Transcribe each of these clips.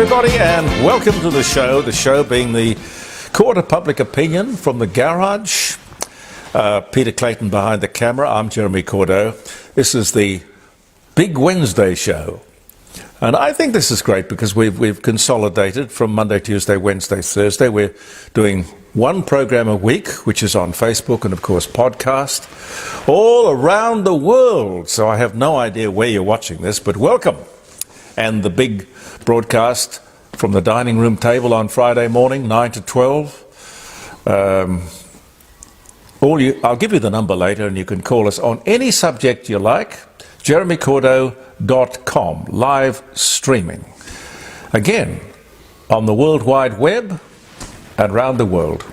everybody, and welcome to the show being the court of public opinion from the garage. Peter Clayton behind the camera. I'm Jeremy Cordeaux. This is the Big Wednesday show. And I think this is great because we've consolidated from Monday, Tuesday, Wednesday, Thursday. We're doing one program a week, which is on Facebook and, of course, podcast all around the world. So I have no idea where you're watching this, but welcome. And the big broadcast from the dining room table on Friday morning, 9 to 12. I'll give you the number later and you can call us on any subject you like. jeremycordeaux.com, live streaming. Again, on the World Wide Web and around the world.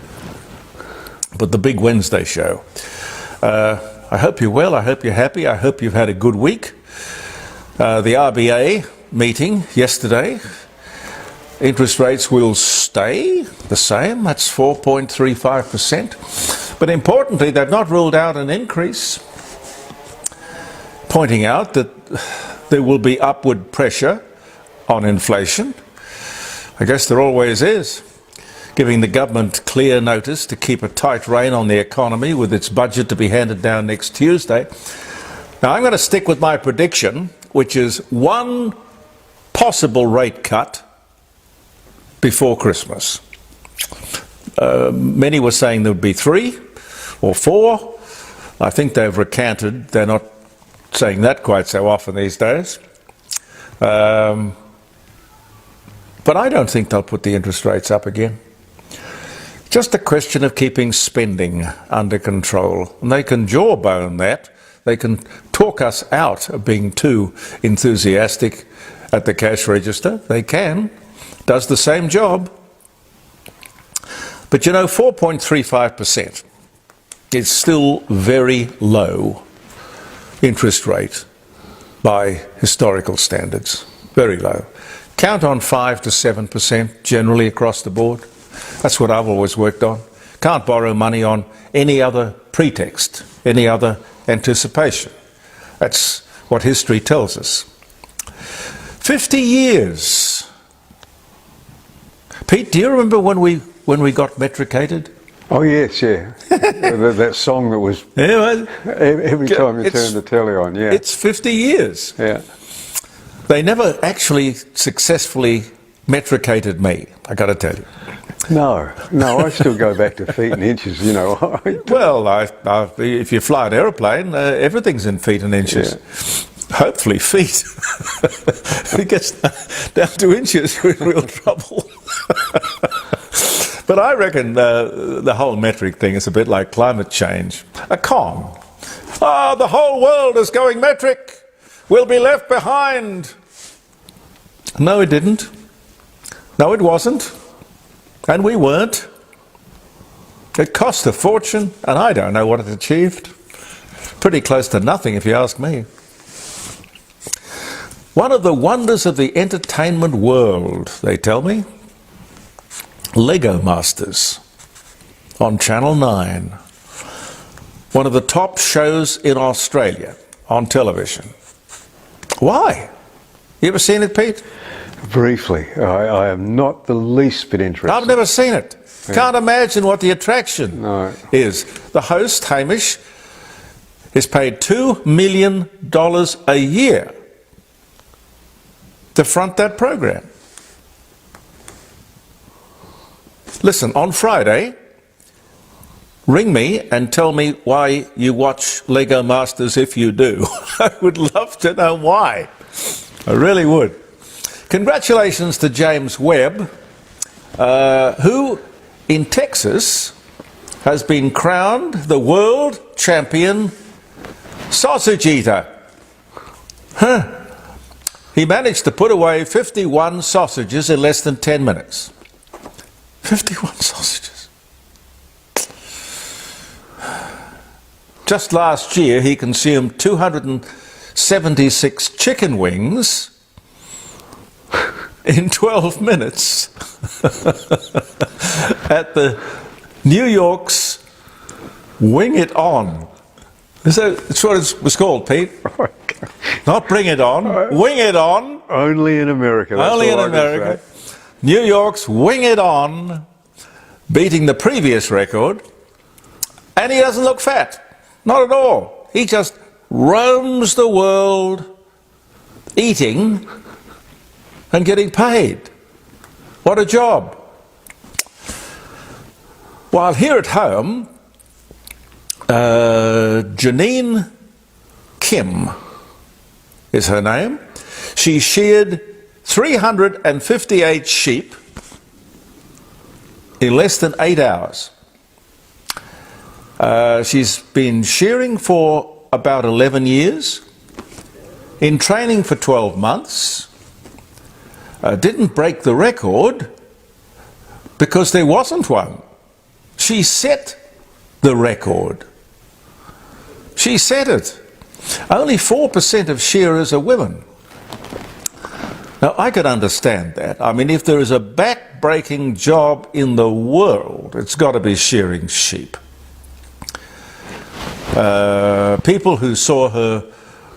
But the Big Wednesday show. I hope you're well, I hope you're happy, I hope you've had a good week. The RBA meeting yesterday, interest rates will stay the same, that's 4.35%. But importantly, they've not ruled out an increase, pointing out that there will be upward pressure on inflation. I guess there always is, giving the government clear notice to keep a tight rein on the economy with its budget to be handed down next Tuesday. Now, I'm going to stick with my prediction, which is one possible rate cut before Christmas. Many were saying there would be 3 or 4. I think they've recanted. They're not saying that quite so often these days. But I don't think they'll put the interest rates up again. Just a question of keeping spending under control. And they can jawbone that. They can talk us out of being too enthusiastic at the cash register. They can. Does the same job. But 4.35% is still very low interest rate by historical standards. Very low. Count on 5 to 7% generally across the board. That's what I've always worked on. Can't borrow money on any other pretext, any other anticipation. That's what history tells us. 50 years. Pete, do you remember when we got metricated? Oh yes, yeah. that song that was every time you turn the telly on, yeah. It's 50 years. Yeah. They never actually successfully metricated me, I got to tell you. No, I still go back to feet and inches, Well, if you fly an aeroplane, everything's in feet and inches. Yeah. Hopefully feet. If it gets down to inches, we're in real trouble. But I reckon the whole metric thing is a bit like climate change. A con. The whole world is going metric. We'll be left behind. No, it didn't. No, it wasn't. And we weren't. It cost a fortune, and I don't know what it achieved. Pretty close to nothing, if you ask me. One of the wonders of the entertainment world, they tell me, Lego Masters on Channel 9. One of the top shows in Australia on television. Why? You ever seen it, Pete? Briefly. I am not the least bit interested. I've never seen it. Yeah. Can't imagine what the attraction is. The host, Hamish, is paid $2 million a year to front that program. Listen, on Friday, ring me and tell me why you watch Lego Masters if you do. I would love to know why. I really would. Congratulations to James Webb, who in Texas has been crowned the world champion sausage eater. He managed to put away 51 sausages in less than 10 minutes. 51 sausages. Just last year, he consumed 276 chicken wings in 12 minutes at the New York's Wing It On. That's what it was called, Pete. Not Bring It On, Wing It On. Only in America. That's only in America. New York's Wing It On, beating the previous record, and he doesn't look fat. Not at all. He just roams the world eating and getting paid. What a job. While here at home, Janine Kim is her name. She sheared 358 sheep in less than 8 hours. She's been shearing for about 11 years, in training for 12 months, didn't break the record because there wasn't one. She set the record. She set it. Only 4% of shearers are women. Now, I could understand that. I mean, if there is a back-breaking job in the world, it's got to be shearing sheep. People who saw her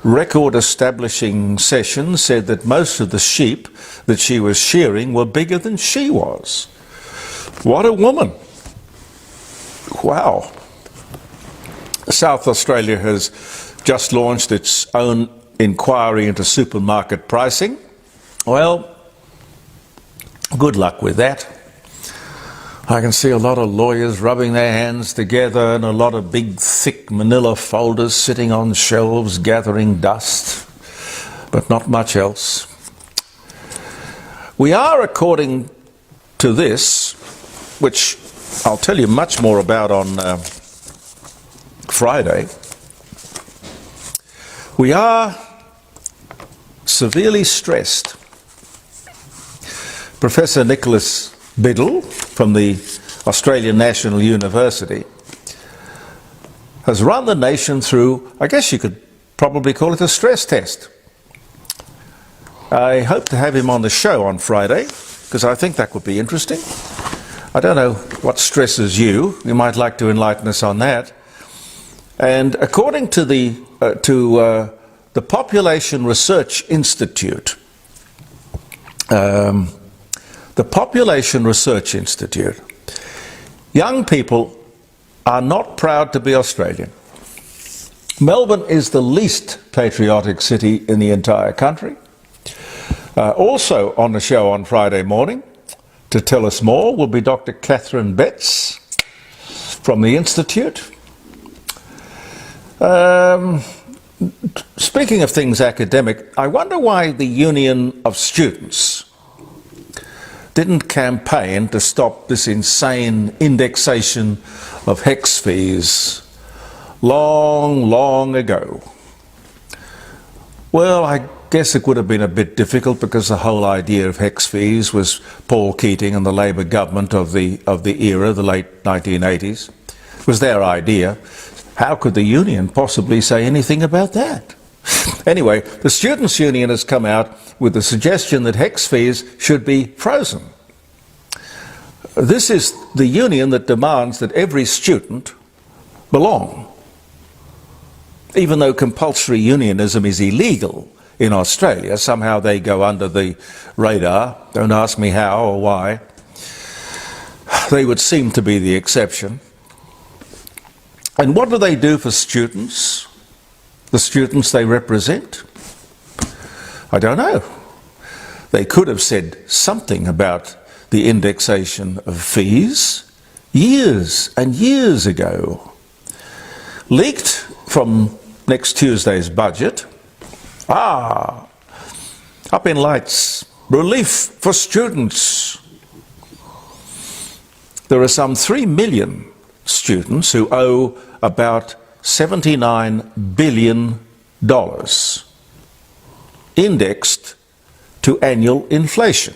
record-establishing session said that most of the sheep that she was shearing were bigger than she was. What a woman. Wow. South Australia has just launched its own inquiry into supermarket pricing. Well, good luck with that. I can see a lot of lawyers rubbing their hands together and a lot of big, thick manila folders sitting on shelves gathering dust, but not much else. We are, according to this, which I'll tell you much more about on Friday, we are severely stressed. Professor Nicholas Biddle from the Australian National University has run the nation through, I guess you could probably call it a stress test. I hope to have him on the show on Friday, because I think that would be interesting. I don't know what stresses you. You might like to enlighten us on that. And according to the Population Research Institute, young people are not proud to be Australian. Melbourne is the least patriotic city in the entire country. Also on the show on Friday morning, to tell us more, will be Dr. Catherine Betts from the Institute. Speaking of things academic, I wonder why the Union of Students didn't campaign to stop this insane indexation of HECS fees long ago. Well, I guess it would have been a bit difficult because the whole idea of HECS fees was Paul Keating and the Labor government of the era, the late 1980s. It was their idea. How could the union possibly say anything about that? Anyway, the Students' Union has come out with the suggestion that HECS fees should be frozen. This is the union that demands that every student belong. Even though compulsory unionism is illegal in Australia, somehow they go under the radar. Don't ask me how or why. They would seem to be the exception. And what do they do for students? The students they represent? I don't know. They could have said something about the indexation of fees years and years ago. Leaked from next Tuesday's budget. Up in lights. Relief for students. There are some 3 million students who owe about $79 billion indexed to annual inflation,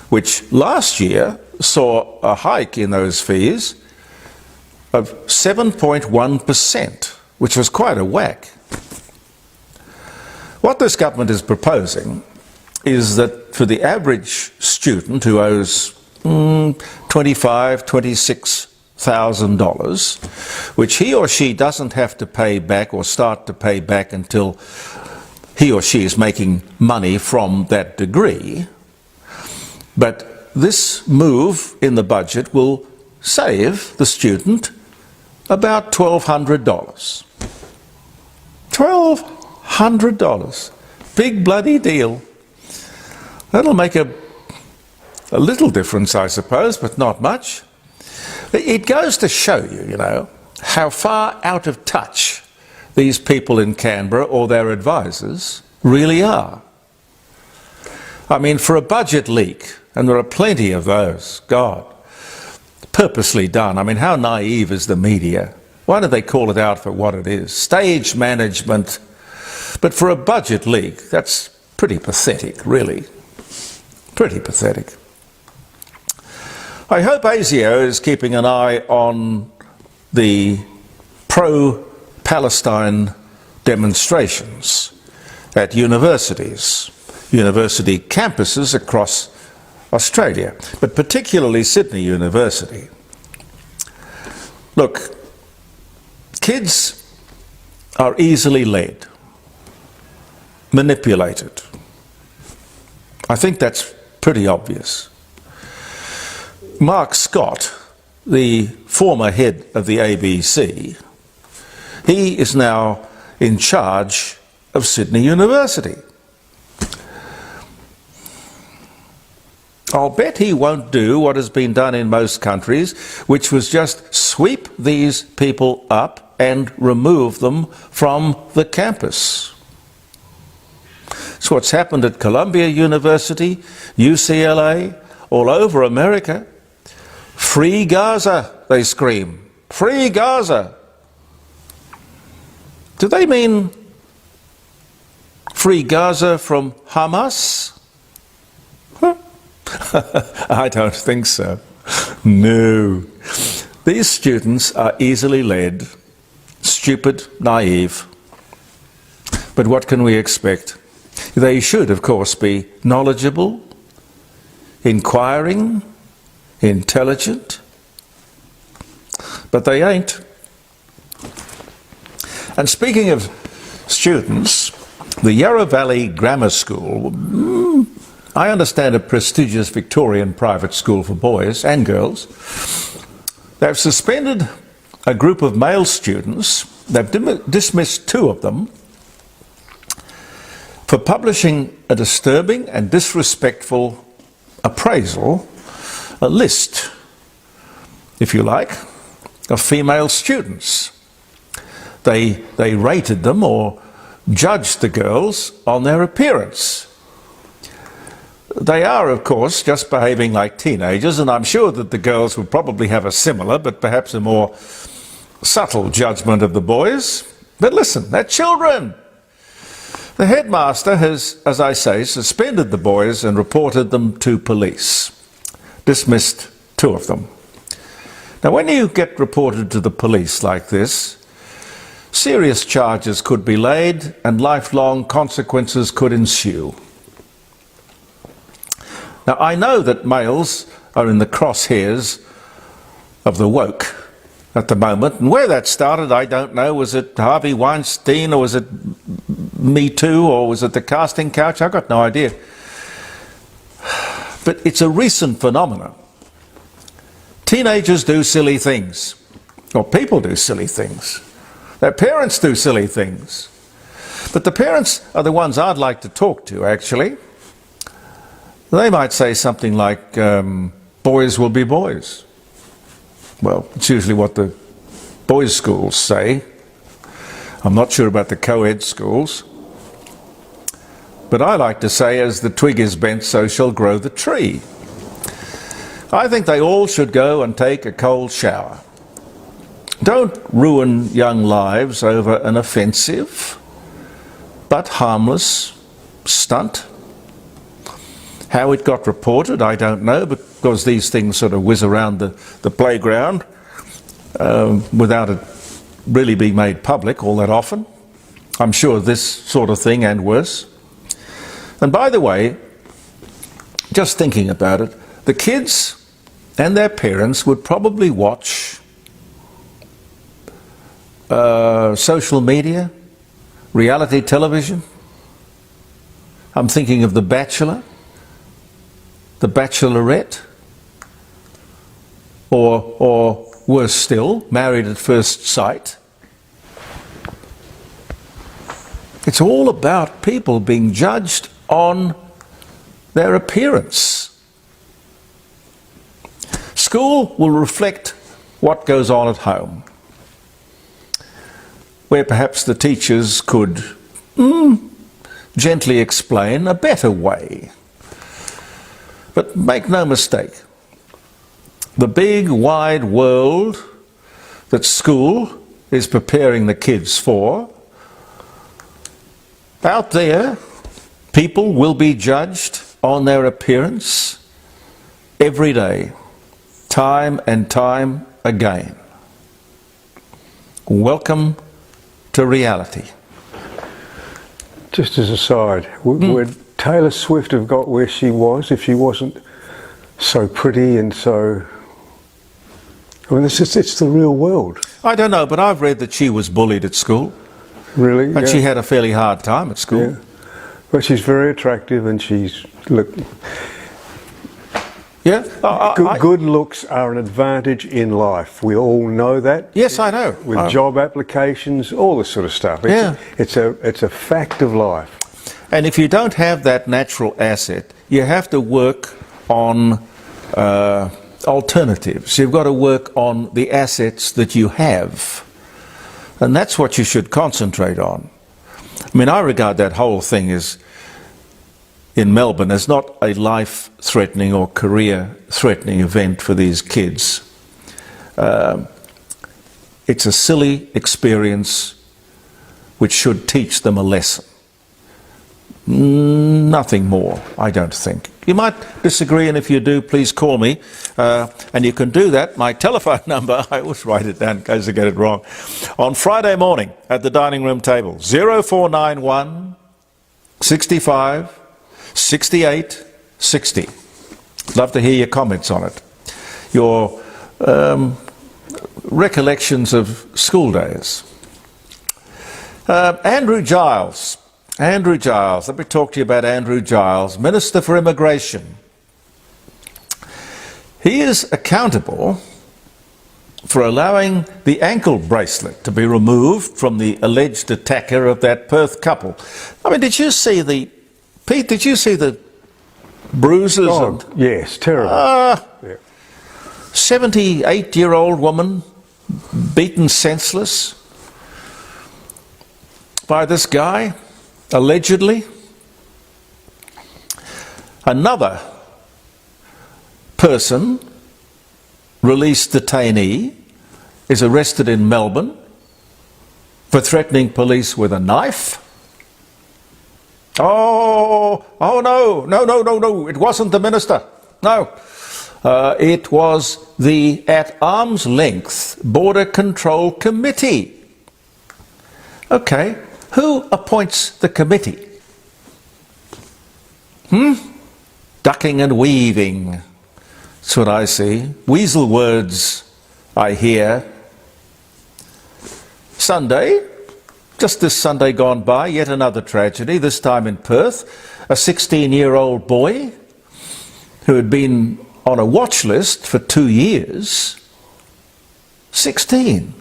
which last year saw a hike in those fees of 7.1%, which was quite a whack. What this government is proposing is that for the average student who owes $25,000, $26,000, which he or she doesn't have to pay back or start to pay back until he or she is making money from that degree, But this move in the budget will save the student about $1,200. $1,200. Big bloody deal. That'll make a little difference, I suppose, but not much. It goes to show you, you know, how far out of touch these people in Canberra or their advisors really are. I mean, for a budget leak, and there are plenty of those, God, purposely done. I mean, how naive is the media? Why don't they call it out for what it is? Stage management. But for a budget leak, that's pretty pathetic, really. Pretty pathetic. I hope ASIO is keeping an eye on the pro-Palestine demonstrations at universities, university campuses across Australia, but particularly Sydney University. Look, kids are easily led, manipulated. I think that's pretty obvious. Mark Scott, the former head of the ABC, he is now in charge of Sydney University. I'll bet he won't do what has been done in most countries, which was just sweep these people up and remove them from the campus. It's what's happened at Columbia University, UCLA, all over America. Free Gaza, they scream. Free Gaza. Do they mean free Gaza from Hamas? Huh? I don't think so. No. These students are easily led, stupid, naive. But what can we expect? They should, of course, be knowledgeable, inquiring, intelligent, but they ain't. And speaking of students, the Yarra Valley Grammar School, I understand a prestigious Victorian private school for boys and girls, they've suspended a group of male students, they've dismissed 2 of them, for publishing a disturbing and disrespectful appraisal, a list, if you like, of female students. They rated them or judged the girls on their appearance. They are, of course, just behaving like teenagers, and I'm sure that the girls would probably have a similar, but perhaps a more subtle judgment of the boys. But listen, they're children. The headmaster has, as I say, suspended the boys and reported them to police. Dismissed 2 of them. Now, when you get reported to the police like this, serious charges could be laid and lifelong consequences could ensue. Now, I know that males are in the crosshairs of the woke at the moment, and where that started, I don't know. Was it Harvey Weinstein, or was it Me Too, or was it the casting couch? I've got no idea. But it's a recent phenomenon. Teenagers do silly things, or people do silly things. Their parents do silly things. But the parents are the ones I'd like to talk to, actually. They might say something like, boys will be boys. Well, it's usually what the boys' schools say. I'm not sure about the co-ed schools. But I like to say, as the twig is bent, so shall grow the tree. I think they all should go and take a cold shower. Don't ruin young lives over an offensive but harmless stunt. How it got reported, I don't know, because these things sort of whiz around the playground without it really being made public all that often. I'm sure this sort of thing and worse. And by the way, just thinking about it, the kids and their parents would probably watch social media, reality television. I'm thinking of The Bachelor. The Bachelorette, or worse still, Married at First Sight. It's all about people being judged on their appearance. School will reflect what goes on at home, where perhaps the teachers could gently explain a better way. But make no mistake, the big wide world that school is preparing the kids for, out there, people will be judged on their appearance every day, time and time again. Welcome to reality. Just as a side, would Taylor Swift have got where she was if she wasn't so pretty and so... I mean, it's the real world. I don't know, but I've read that she was bullied at school. Really? And she had a fairly hard time at school. Yeah. But she's very attractive and she's... Yeah? Good looks are an advantage in life. We all know that. Yes, I know. With job applications, all this sort of stuff. It's a fact of life. And if you don't have that natural asset, you have to work on alternatives. You've got to work on the assets that you have. And that's what you should concentrate on. I mean, I regard that whole thing as, in Melbourne, as not a life-threatening or career-threatening event for these kids. It's a silly experience which should teach them a lesson. Nothing more, I don't think. You might disagree, and if you do, please call me. And you can do that. My telephone number, I always write it down in case I get it wrong, on Friday morning at the dining room table, 0491 65 68 60. Love to hear your comments on it. Your recollections of school days. Andrew Giles. Andrew Giles. Let me talk to you about Andrew Giles, Minister for Immigration. He is accountable for allowing the ankle bracelet to be removed from the alleged attacker of that Perth couple. I mean, did you see the bruises? Oh, yes, terrible. 78-year-old woman beaten senseless by this guy, allegedly. Another person, released detainee, is arrested in Melbourne for threatening police with a knife. Oh no, it wasn't the minister. No, it was the at arm's length Border Control Committee. Okay, who appoints the committee? Ducking and weaving. That's what I see. Weasel words I hear. Sunday, just this Sunday gone by, yet another tragedy, this time in Perth. A 16-year-old boy who had been on a watch list for 2 years. 16,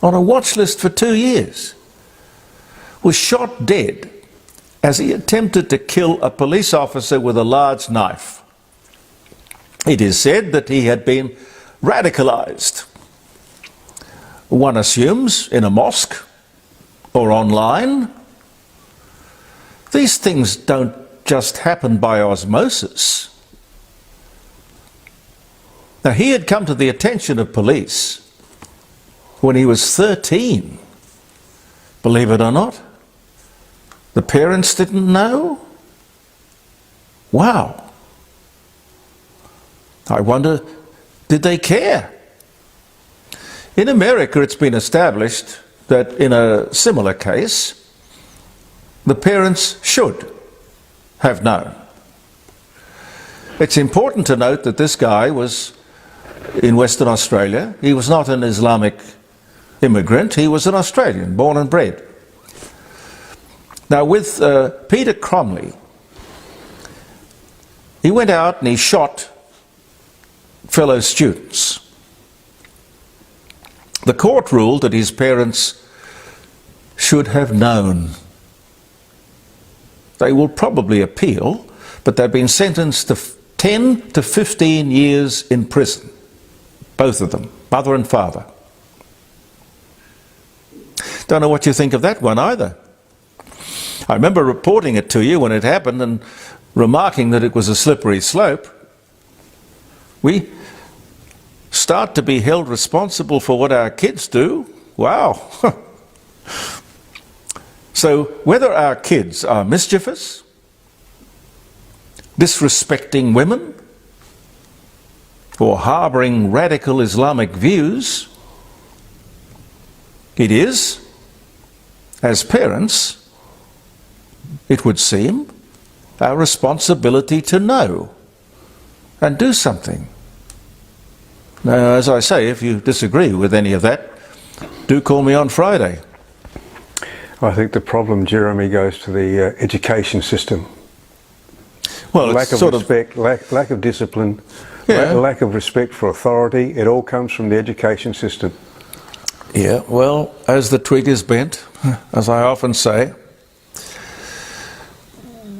on a watch list for 2 years. Was shot dead as he attempted to kill a police officer with a large knife. It is said that he had been radicalized. One assumes in a mosque or online. These things don't just happen by osmosis. Now, he had come to the attention of police when he was 13, believe it or not. The parents didn't know? Wow. I wonder, did they care? In America, it's been established that in a similar case, the parents should have known. It's important to note that this guy was in Western Australia. He was not an Islamic immigrant. He was an Australian, born and bred. Now, with Peter Cromley, He went out and he shot fellow students. The court ruled that his parents should have known. They will probably appeal, but they've been sentenced to 10 to 15 years in prison. Both of them, mother and father. Don't know what you think of that one either. I remember reporting it to you when it happened and remarking that it was a slippery slope. We start to be held responsible for what our kids do. Wow. So whether our kids are mischievous, disrespecting women, or harbouring radical Islamic views, it is, as parents, it would seem, our responsibility to know and do something. Now, as I say, if you disagree with any of that, do call me on Friday. I think the problem, Jeremy, goes to the education system. Well, lack of respect, lack of discipline, lack of respect for authority. It all comes from the education system. Yeah, well, as the twig is bent, as I often say.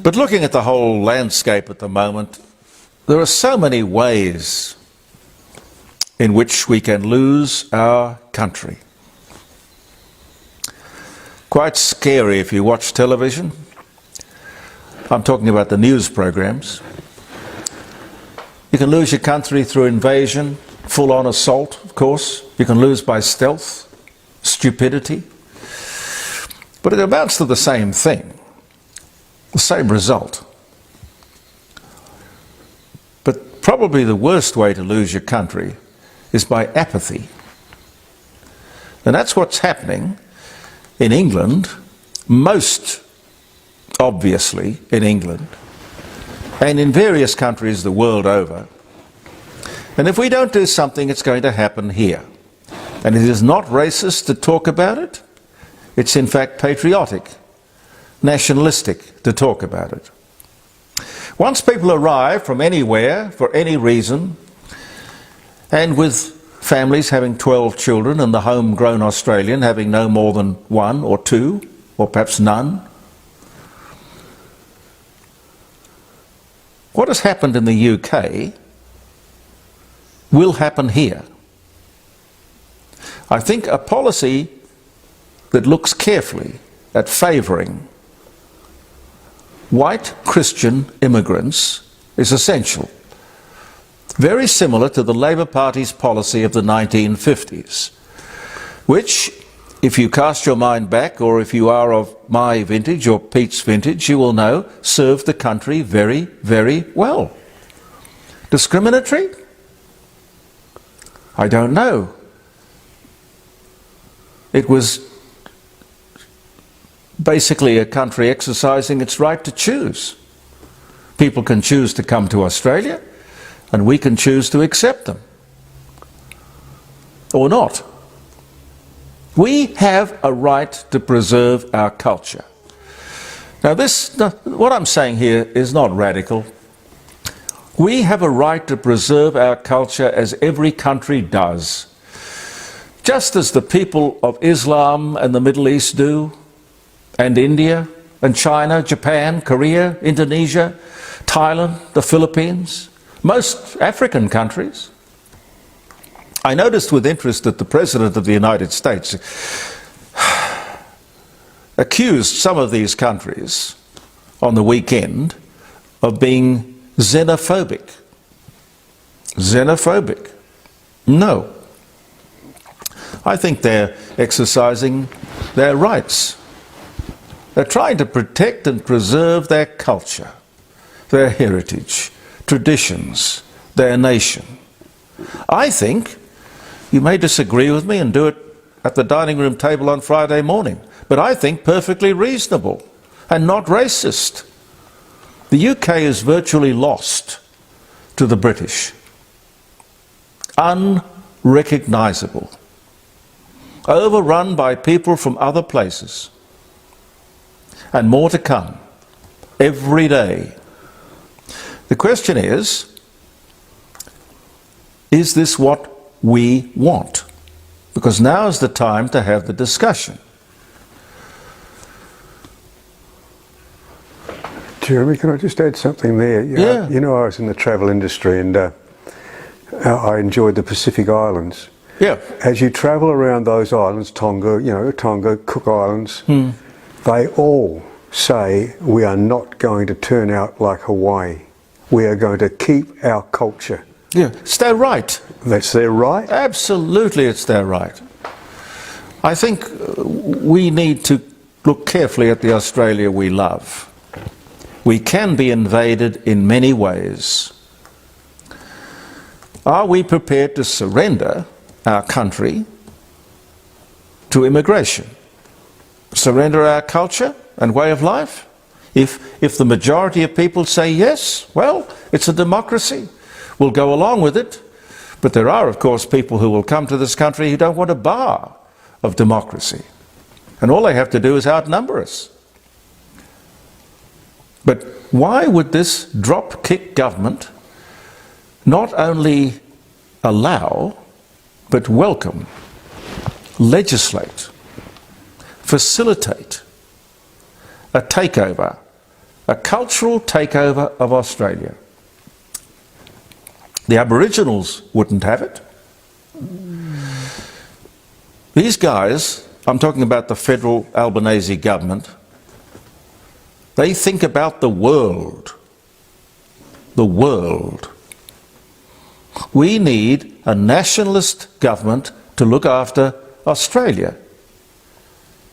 But looking at the whole landscape at the moment, there are so many ways in which we can lose our country. Quite scary if you watch television. I'm talking about the news programs. You can lose your country through invasion, full-on assault, of course. You can lose by stealth, stupidity. But it amounts to the same thing, the same result. But probably the worst way to lose your country is by apathy. And that's what's happening in England, most obviously in England, and in various countries the world over. And if we don't do something, it's going to happen here. And it is not racist to talk about it. It's in fact patriotic, nationalistic to talk about it. Once people arrive from anywhere, for any reason, and with families having 12 children and the homegrown Australian having no more than one or two, or perhaps none, what has happened in the UK will happen here. I think a policy that looks carefully at favouring white Christian immigrants is essential. Very similar to the Labour Party's policy of the 1950s, which, if you cast your mind back, or if you are of my vintage or Pete's vintage, you will know served the country very, very well. Discriminatory? I don't know. It was basically a country exercising its right to choose. People can choose to come to Australia, and we can choose to accept them. Or not. We have a right to preserve our culture. Now what I'm saying here is not radical. We have a right to preserve our culture as every country does. Just as the people of Islam and the Middle East do, and India, and China, Japan, Korea, Indonesia, Thailand, the Philippines, most African countries. I noticed with interest that the President of the United States accused some of these countries on the weekend of being xenophobic. Xenophobic? No. I think they're exercising their rights. They're trying to protect and preserve their culture, their heritage, traditions, their nation. I think, you may disagree with me and do it at the dining room table on Friday morning, but I think perfectly reasonable and not racist. The UK is virtually lost to the British. Unrecognisable. Overrun by people from other places. And more to come. Every day. The question is this what we want? Because now is the time to have the discussion. Jeremy, can I just add something there? Yeah. You know, I was in the travel industry and I enjoyed the Pacific Islands. Yeah. As you travel around those islands, Tonga, Cook Islands, they all say we are not going to turn out like Hawaii. We are going to keep our culture. Yeah, it's their right. That's their right? Absolutely, it's their right. I think we need to look carefully at the Australia we love. We can be invaded in many ways. Are we prepared to surrender our country to immigration? Surrender our culture and way of life? If the majority of people say yes, well, it's a democracy. We'll go along with it. But there are, of course, people who will come to this country who don't want a bar of democracy. And all they have to do is outnumber us. But why would this drop-kick government not only allow, but welcome, legislate, facilitate a takeover, a cultural takeover of Australia? The Aboriginals wouldn't have it. These guys, I'm talking about the federal Albanese government, they think about the world. The world. We need a nationalist government to look after Australia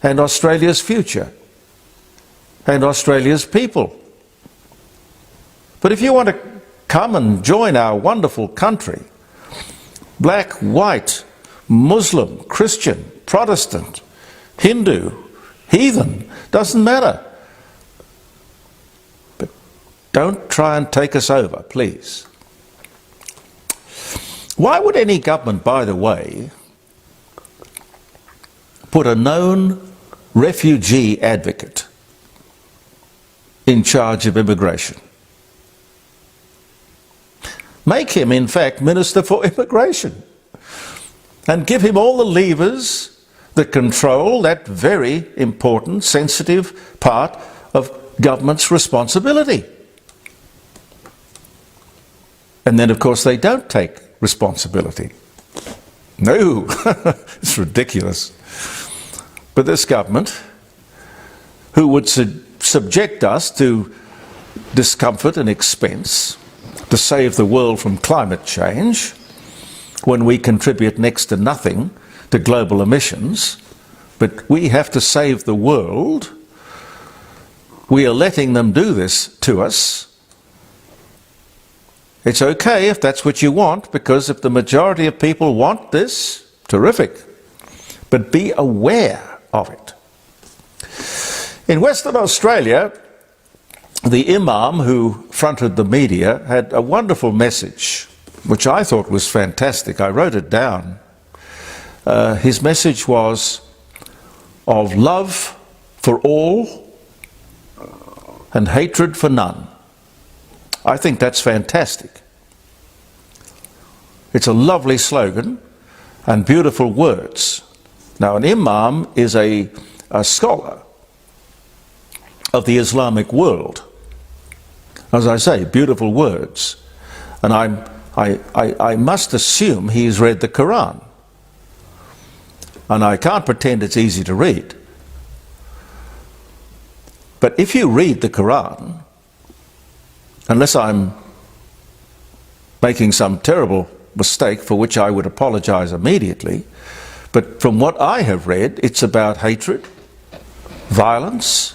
and Australia's future and Australia's people. But if you want to come and join our wonderful country, black, white, Muslim, Christian, Protestant, Hindu, heathen, doesn't matter. But don't try and take us over, please. Why would any government, by the way, put a known refugee advocate in charge of immigration? Make him, in fact, Minister for Immigration and give him all the levers that control that very important, sensitive part of government's responsibility. And then, of course, they don't take responsibility. No, it's ridiculous. But this government, who would subject us to discomfort and expense to save the world from climate change, when we contribute next to nothing to global emissions, but we have to save the world, we are letting them do this to us. It's okay if that's what you want, because if the majority of people want this, terrific. But be aware of it. In Western Australia, the Imam who fronted the media had a wonderful message, which I thought was fantastic. I wrote it down. His message was of love for all and hatred for none. I think that's fantastic. It's a lovely slogan and beautiful words. Now, an Imam is a scholar of the Islamic world. As I say, beautiful words. And I must assume he's read the Quran. And I can't pretend it's easy to read. But if you read the Quran, unless I'm making some terrible mistake for which I would apologize immediately, but from what I have read, it's about hatred, violence,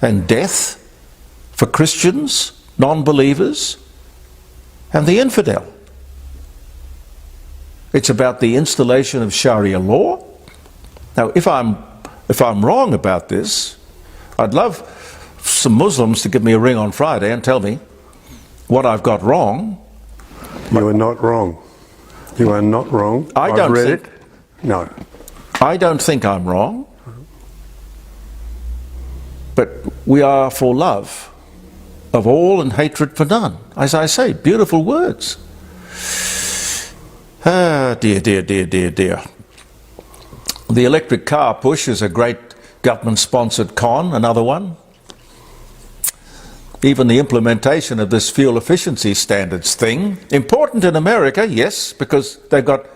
and death for Christians, non-believers, and the infidel. It's about the installation of Sharia law. Now, if I'm wrong about this, I'd love some Muslims to give me a ring on Friday and tell me what I've got wrong. You are not wrong. You are not wrong. I've read it. No. I don't think I'm wrong. But we are for love of all and hatred for none. As I say, beautiful words. Ah, dear, dear, dear, dear, dear. The electric car push is a great government-sponsored con, another one. Even the implementation of this fuel efficiency standards thing, important in America, yes, because they've got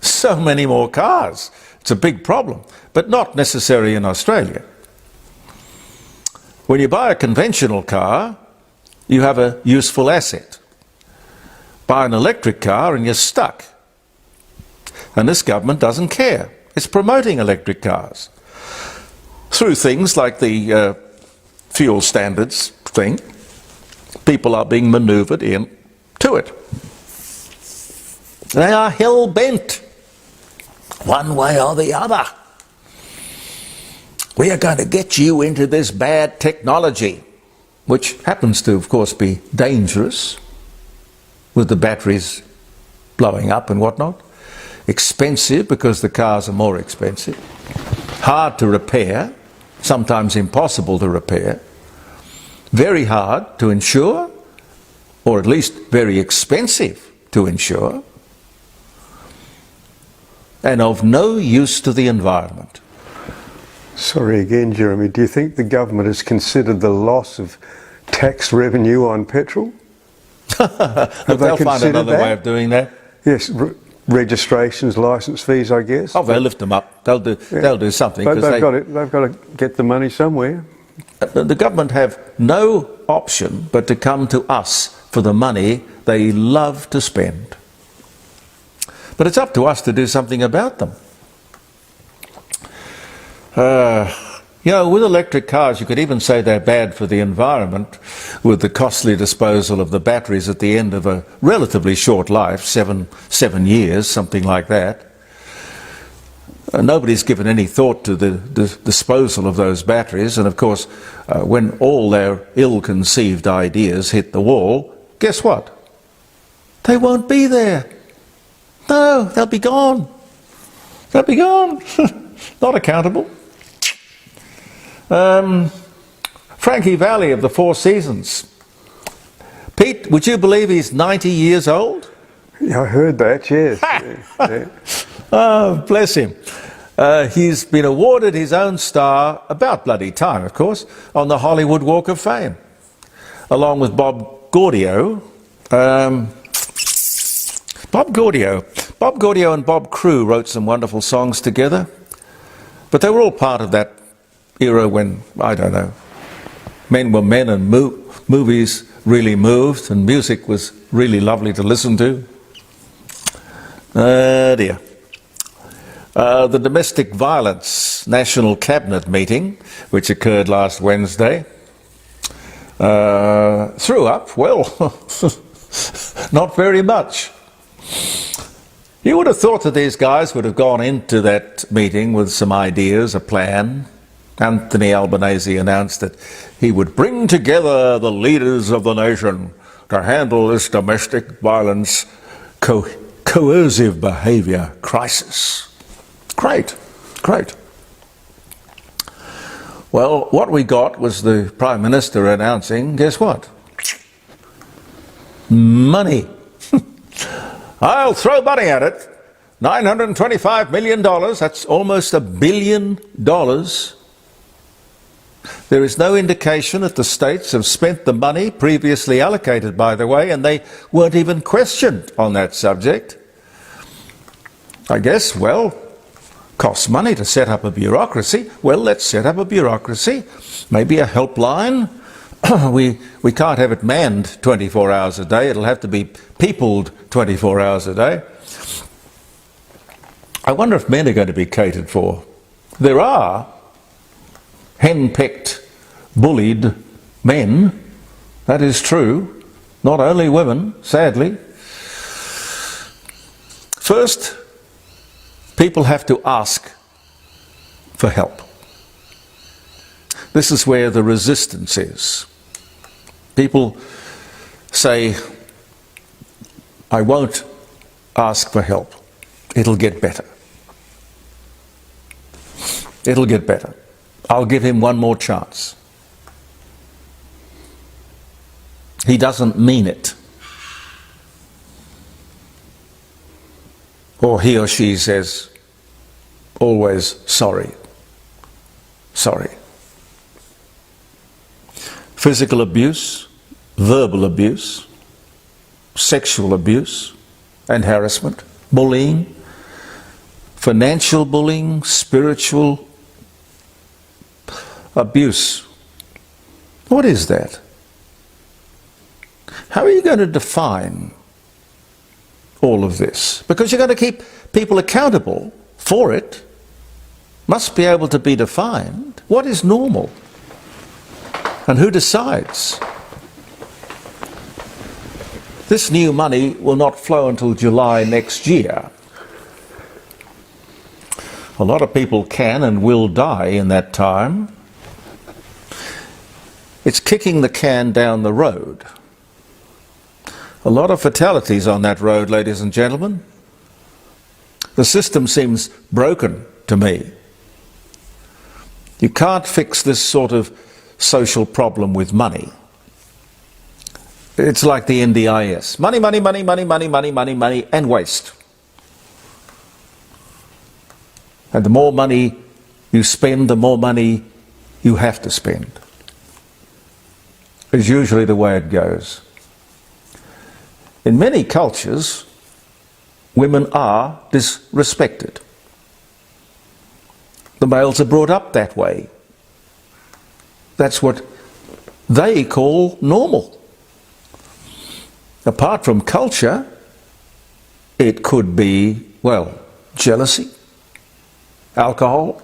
so many more cars. It's a big problem, but not necessary in Australia. When you buy a conventional car, you have a useful asset. Buy an electric car and you're stuck. And this government doesn't care. It's promoting electric cars through things like the fuel standards thing. People are being manoeuvred into it. They are hell-bent, one way or the other. We are going to get you into this bad technology, which happens to, of course, be dangerous, with the batteries blowing up and whatnot. Expensive, because the cars are more expensive. Hard to repair, sometimes impossible to repair. Very hard to insure, or at least very expensive to insure, and of no use to the environment. Sorry again, Jeremy, do you think the government has considered the loss of tax revenue on petrol? They'll find another way of doing that. Yes, registrations, licence fees, I guess. Oh, they'll lift them up. They'll do something. But they've got to get the money somewhere. The government have no option but to come to us for the money they love to spend. But it's up to us to do something about them. You know, with electric cars, you could even say they're bad for the environment, with the costly disposal of the batteries at the end of a relatively short life, seven years, something like that. Nobody's given any thought to the disposal of those batteries, and of course, when all their ill-conceived ideas hit the wall, guess what? They won't be there. No, they'll be gone. They'll be gone. Not accountable. Frankie Valli of the Four Seasons. Pete, would you believe he's 90 years old? Yeah, I heard that, yes. Yeah. Oh, bless him. He's been awarded his own star, about bloody time, of course, on the Hollywood Walk of Fame, along with Bob Gaudio. Bob Gaudio and Bob Crew wrote some wonderful songs together, but they were all part of that era when, I don't know, men were men and movies really moved and music was really lovely to listen to. Dear. The Domestic Violence National Cabinet meeting, which occurred last Wednesday, threw up, well, not very much. You would have thought that these guys would have gone into that meeting with some ideas, a plan. Anthony Albanese announced that he would bring together the leaders of the nation to handle this domestic violence coercive behaviour crisis. Great, great. Well, what we got was the Prime Minister announcing, guess what? Money. I'll throw money at it. $925 million, that's almost $1 billion. There is no indication that the states have spent the money previously allocated, by the way, and they weren't even questioned on that subject. I guess, well, costs money to set up a bureaucracy. Well, let's set up a bureaucracy, maybe a helpline. We can't have it manned 24 hours a day. It'll have to be peopled 24 hours a day. I wonder if men are going to be catered for. There are henpecked, bullied men. That is true. Not only women, sadly. First, people have to ask for help. This is where the resistance is. People say, I won't ask for help. It'll get better. It'll get better. I'll give him one more chance. he doesn't mean it. Or he or she says always sorry. Sorry. Physical abuse, verbal abuse, sexual abuse and harassment, bullying, financial bullying, spiritual abuse. What is that? How are you going to define all of this? Because you're going to keep people accountable for it. Must be able to be defined. What is normal? And who decides? This new money will not flow until July next year. A lot of people can and will die in that time. It's kicking the can down the road. A lot of fatalities on that road, ladies and gentlemen. The system seems broken to me. You can't fix this sort of social problem with money. It's like the NDIS. Money, money, money, money, money, money, money, money, and waste. And the more money you spend, the more money you have to spend. Is usually the way it goes. In many cultures, women are disrespected. The males are brought up that way. That's what they call normal. Apart from culture, it could be, well, jealousy, alcohol,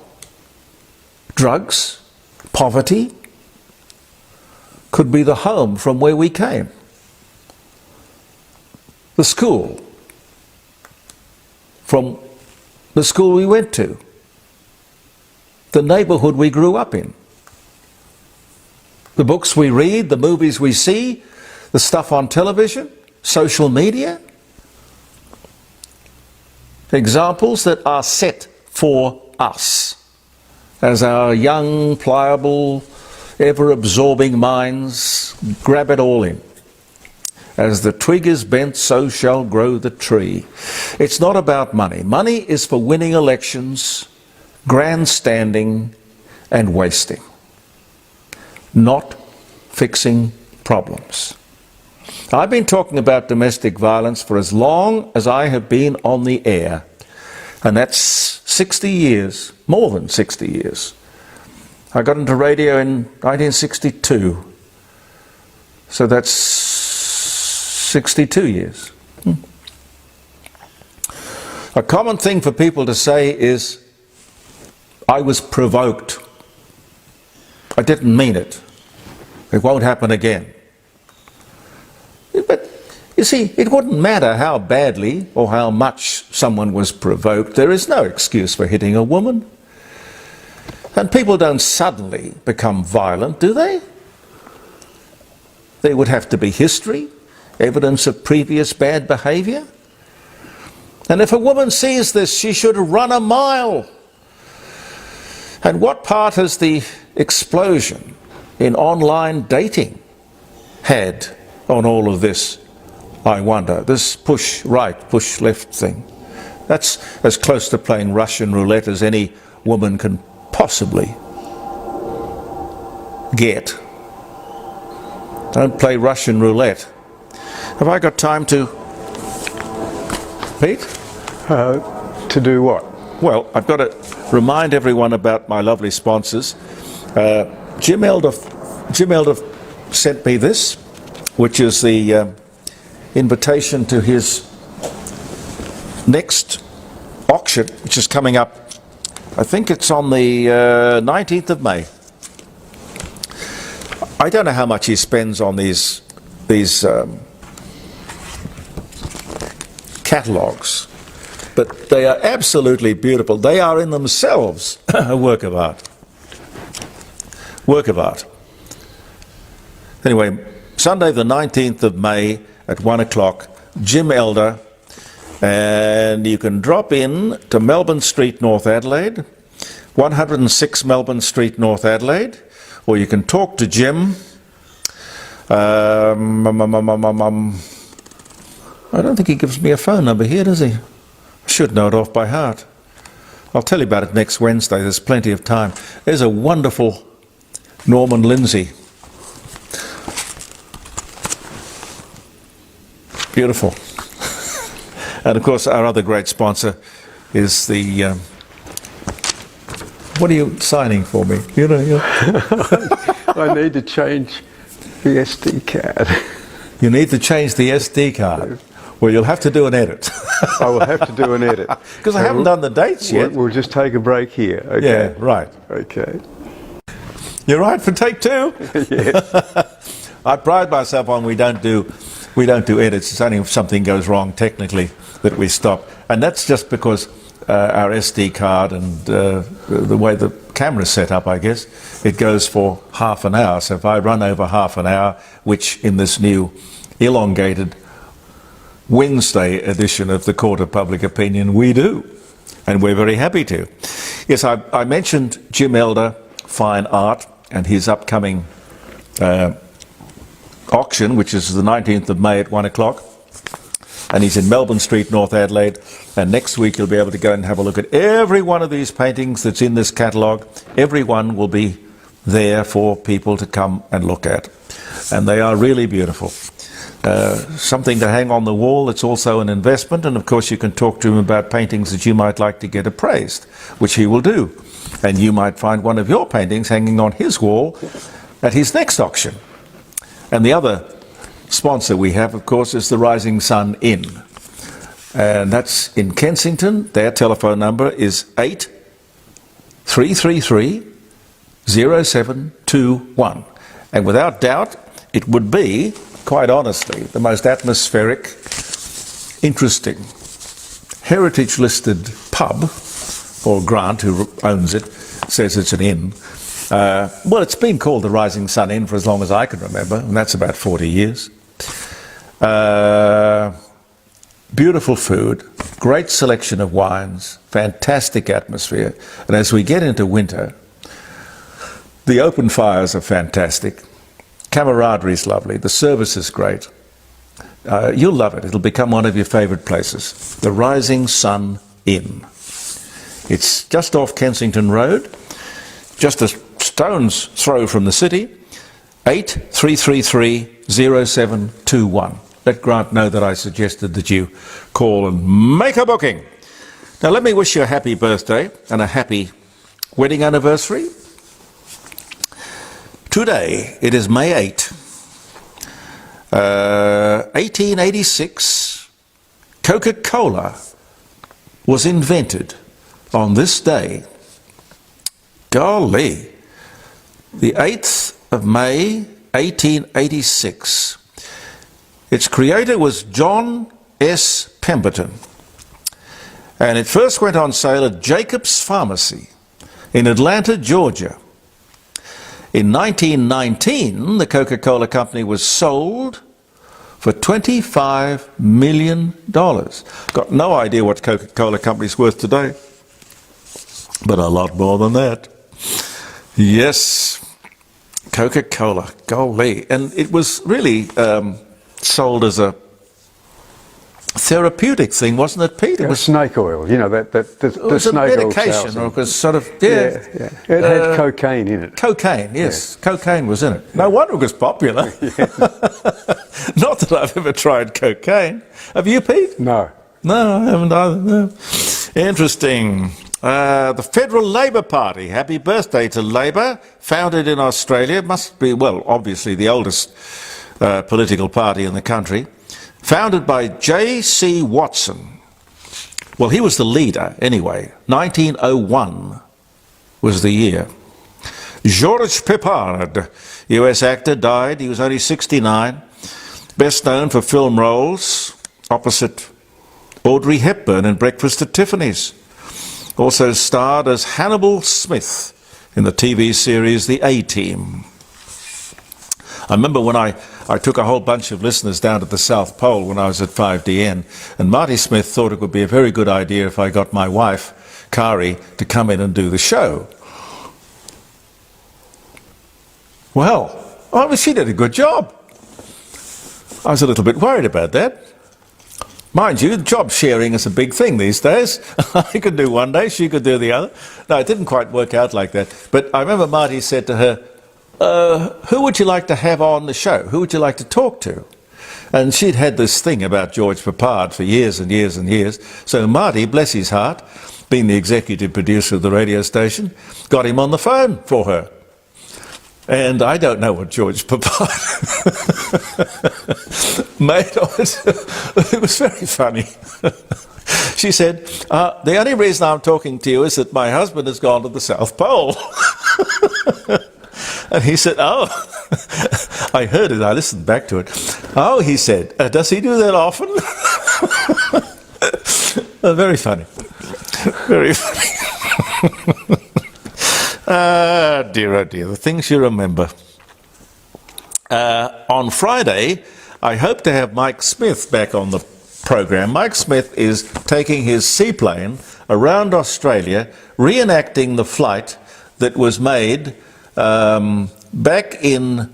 drugs, poverty. Could be the home from where we came. The school, from the school we went to. The neighbourhood we grew up in. The books we read, the movies we see, the stuff on television, social media. Examples that are set for us as our young, pliable, ever-absorbing minds grab it all in. As the twig is bent, so shall grow the tree. It's not about money. Money is for winning elections, grandstanding and wasting, not fixing problems. I've been talking about domestic violence for as long as I have been on the air, and that's 60 years, more than 60 years. I got into radio in 1962, so that's 62 years. A common thing for people to say is, I was provoked. I didn't mean it. It won't happen again. But you see, it wouldn't matter how badly or how much someone was provoked. There is no excuse for hitting a woman. And people don't suddenly become violent, do they? There would have to be history, evidence of previous bad behaviour. And if a woman sees this, she should run a mile. And what part has the explosion in online dating had on all of this, I wonder? This push right, push left thing. That's as close to playing Russian roulette as any woman can possibly get. Don't play Russian roulette. Have I got time to... Pete? To do what? Well, I've got to remind everyone about my lovely sponsors. Jim Elder sent me this, which is the invitation to his next auction, which is coming up, I think it's on the 19th of May. I don't know how much he spends on these catalogues, but they are absolutely beautiful. They are in themselves a work of art. Work of art. Anyway, Sunday the 19th of May at 1 o'clock, Jim Elder, and you can drop in to Melbourne Street, North Adelaide, 106 Melbourne Street, North Adelaide, or you can talk to Jim I don't think he gives me a phone number here, does he? I should know it off by heart. I'll tell you about it next Wednesday. There's plenty of time. There's a wonderful Norman Lindsay. Beautiful. And of course, our other great sponsor is the... what are you signing for me? I need to change the SD card. You need to change the SD card. Well, you'll have to do an edit. I will have to do an edit. Because I haven't done the dates yet. We'll just take a break here. Okay. Yeah, right. Okay. You're right for take two? Yes. I pride myself on we don't do edits. It's only if something goes wrong technically that we stop. And that's just because our SD card and the way the camera's set up, I guess, it goes for half an hour. So if I run over half an hour, which in this new elongated Wednesday edition of the Court of Public Opinion we do, and we're very happy to. Yes, I mentioned Jim Elder, Fine Art, and his upcoming auction, which is the 19th of May at 1 o'clock. And he's in Melbourne Street, North Adelaide. And next week you'll be able to go and have a look at every one of these paintings that's in this catalogue. Every one will be there for people to come and look at. And they are really beautiful. Something to hang on the wall. It's also an investment. And of course you can talk to him about paintings that you might like to get appraised, which he will do. And you might find one of your paintings hanging on his wall at his next auction. And the other sponsor we have, of course, is the Rising Sun Inn. And that's in Kensington. Their telephone number is 8333-0721. And without doubt, it would be, quite honestly, the most atmospheric, interesting, heritage-listed pub, or Grant, who owns it, says it's an inn. Well, it's been called the Rising Sun Inn for as long as I can remember, and that's about 40 years. Beautiful food, great selection of wines, fantastic atmosphere. And as we get into winter, the open fires are fantastic. Camaraderie is lovely. The service is great. You'll love it. It'll become one of your favourite places. The Rising Sun Inn. It's just off Kensington Road, just a stone's throw from the city. 8333-0721. Let Grant know that I suggested that you call and make a booking. Now let me wish you a happy birthday and a happy wedding anniversary. Today, it is May 8, 1886, Coca-Cola was invented on this day. Golly, the 8th of May, 1886. Its creator was John S. Pemberton, and it first went on sale at Jacob's Pharmacy in Atlanta, Georgia. In 1919, the Coca-Cola Company was sold for $25 million. Got no idea what Coca-Cola Company's worth today, but a lot more than that. Yes, Coca-Cola, golly. And it was really sold as a therapeutic thing, wasn't it, Pete? It was snake oil, you know, the it was snake a medication, or it was sort of, yeah. It had cocaine in it. Cocaine, yes. Yeah. Cocaine was in it. No wonder it was popular. Not that I've ever tried cocaine. Have you, Pete? No. No, I haven't either. No. Interesting. The Federal Labor Party, happy birthday to Labor, founded in Australia, must be, well, obviously the oldest political party in the country, founded by J.C. Watson. Well, he was the leader anyway. 1901 was the year. Georges Peppard, US actor, died. He was only 69. Best known for film roles opposite Audrey Hepburn in Breakfast at Tiffany's. Also starred as Hannibal Smith in the TV series The A-Team. I remember when I took a whole bunch of listeners down to the South Pole when I was at 5DN, and Marty Smith thought it would be a very good idea if I got my wife, Kari, to come in and do the show. Well, she did a good job. I was a little bit worried about that. Mind you, job sharing is a big thing these days. I could do one day, she could do the other. No, it didn't quite work out like that. But I remember Marty said to her, who would you like to have on the show? Who would you like to talk to? And she'd had this thing about George Papard for years and years and years. So Marty, bless his heart, being the executive producer of the radio station, got him on the phone for her. And I don't know what George Papard made of it. It was very funny. She said, the only reason I'm talking to you is that my husband has gone to the South Pole. And he said, oh, I heard it, I listened back to it. Oh, he said, does he do that often? Very funny. Very funny. Dear, oh dear, the things you remember. On Friday, I hope to have Mike Smith back on the program. Mike Smith is taking his seaplane around Australia, reenacting the flight that was made back in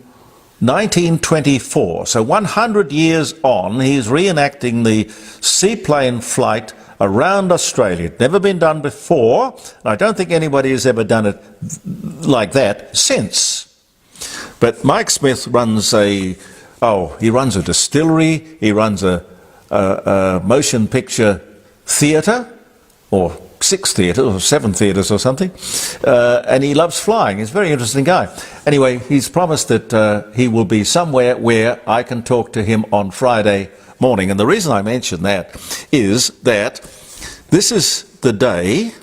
1924. So 100 years on, he's reenacting the seaplane flight around Australia. It's never been done before, and I don't think anybody has ever done it like that since. But Mike Smith runs he runs a distillery, he runs a motion picture theatre, or 6 theatres or 7 theatres or something, and he loves flying. He's a very interesting guy. Anyway, he's promised that he will be somewhere where I can talk to him on Friday morning. And the reason I mention that is that this is the day,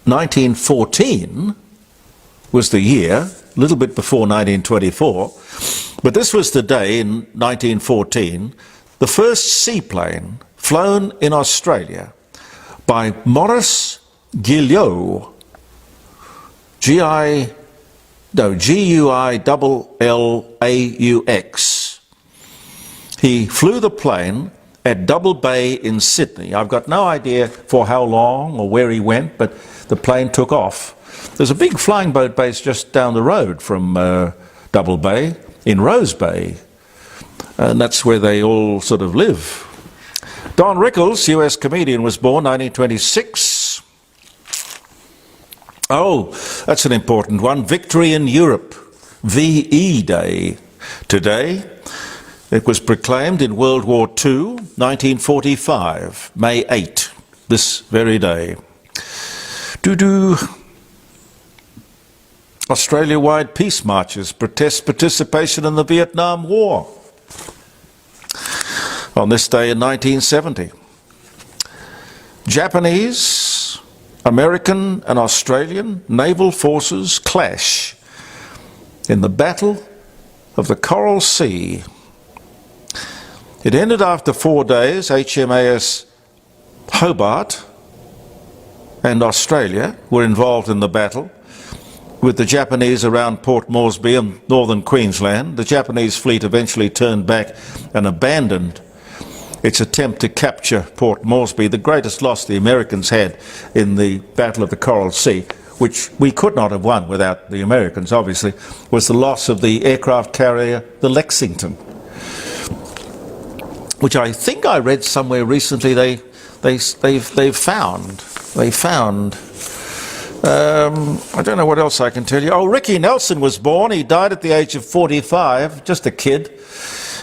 1914 was the year, a little bit before 1924, but this was the day in 1914, the first seaplane flown in Australia by Maurice Guillot, Guillaaux. He flew the plane at Double Bay in Sydney. I've got no idea for how long or where he went, but the plane took off. There's a big flying boat base just down the road from Double Bay, in Rose Bay, and that's where they all sort of live. Don Rickles, US comedian, was born 1926. Oh, that's an important one. Victory in Europe, VE Day today. It was proclaimed in World War II, 1945, May 8, this very day. Australia-wide peace marches protest participation in the Vietnam War. On this day in 1970, Japanese, American and Australian naval forces clash in the Battle of the Coral Sea. It ended after 4 days. HMAS Hobart and Australia were involved in the battle, with the Japanese around Port Moresby in northern Queensland. The Japanese fleet eventually turned back and abandoned its attempt to capture Port Moresby. The greatest loss the Americans had in the Battle of the Coral Sea, which we could not have won without the Americans, obviously, was the loss of the aircraft carrier, the Lexington, which I think I read somewhere recently they found. I don't know what else I can tell you. Oh, Ricky Nelson was born. He died at the age of 45, just a kid.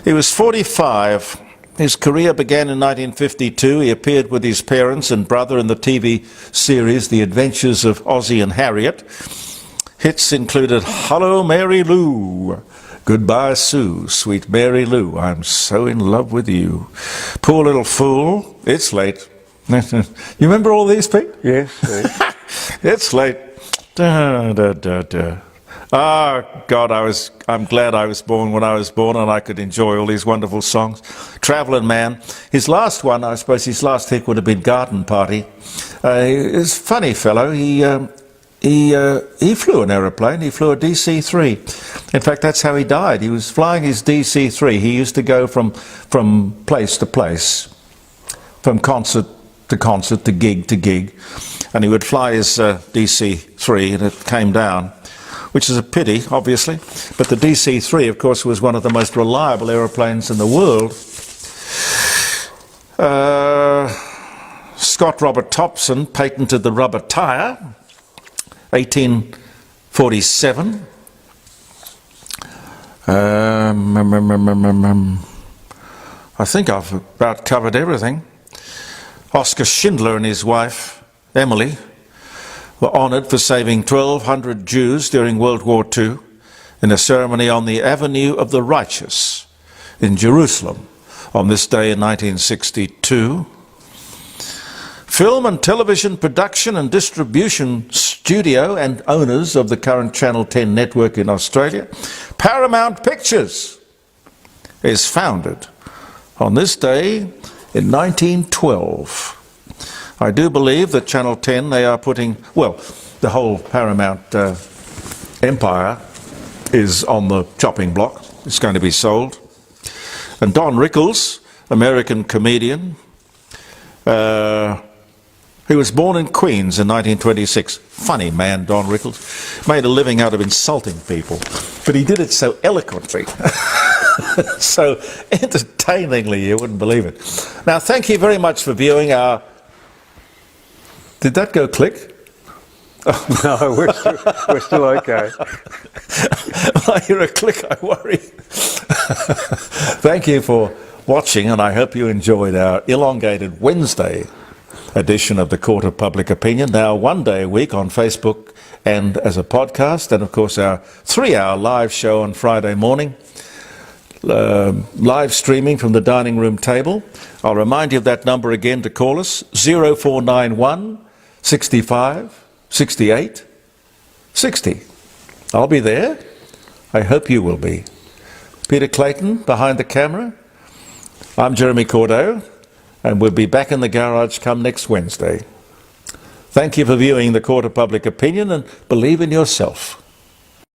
He was 45. His career began in 1952. He appeared with his parents and brother in the TV series The Adventures of Ozzie and Harriet. Hits included Hello Mary Lou, Goodbye Sue, Sweet Mary Lou, I'm so in love with you, Poor Little Fool, It's Late. You remember all these people? Yes. It's late. Da, da, da, da. Ah, God, I'm glad I was born when I was born and I could enjoy all these wonderful songs. Travelling Man. His last one, I suppose his last hit would have been Garden Party. He's a funny fellow. He flew an aeroplane. He flew a DC-3. In fact, that's how he died. He was flying his DC-3. He used to go from place to place, from concert to concert, to gig, and he would fly his DC-3 and it came down. It which is a pity, obviously. But the DC-3, of course, was one of the most reliable aeroplanes in the world. Scott Robert Thompson patented the rubber tyre, 1847. I think I've about covered everything. Oscar Schindler and his wife, Emily, were honoured for saving 1,200 Jews during World War II in a ceremony on the Avenue of the Righteous in Jerusalem on this day in 1962. Film and television production and distribution studio and owners of the current Channel 10 network in Australia, Paramount Pictures, is founded on this day in 1912. I do believe that Channel 10, they are putting, well, the whole Paramount empire is on the chopping block. It's going to be sold. And Don Rickles, American comedian, he was born in Queens in 1926. Funny man, Don Rickles. Made a living out of insulting people. But he did it so eloquently. So entertainingly, you wouldn't believe it. Now, thank you very much for viewing our... Did that go click? No, we're still okay. I hear a click, I worry. Thank you for watching, and I hope you enjoyed our elongated Wednesday edition of the Court of Public Opinion, now one day a week on Facebook and as a podcast, and of course our 3-hour live show on Friday morning, live streaming from the dining room table. I'll remind you of that number again to call us, 0491 65 68 60. I'll be there. I hope you will be. Peter Clayton behind the camera. I'm Jeremy Cordeaux, and we'll be back in the garage come next Wednesday. Thank you for viewing the Court of Public Opinion, and believe in yourself.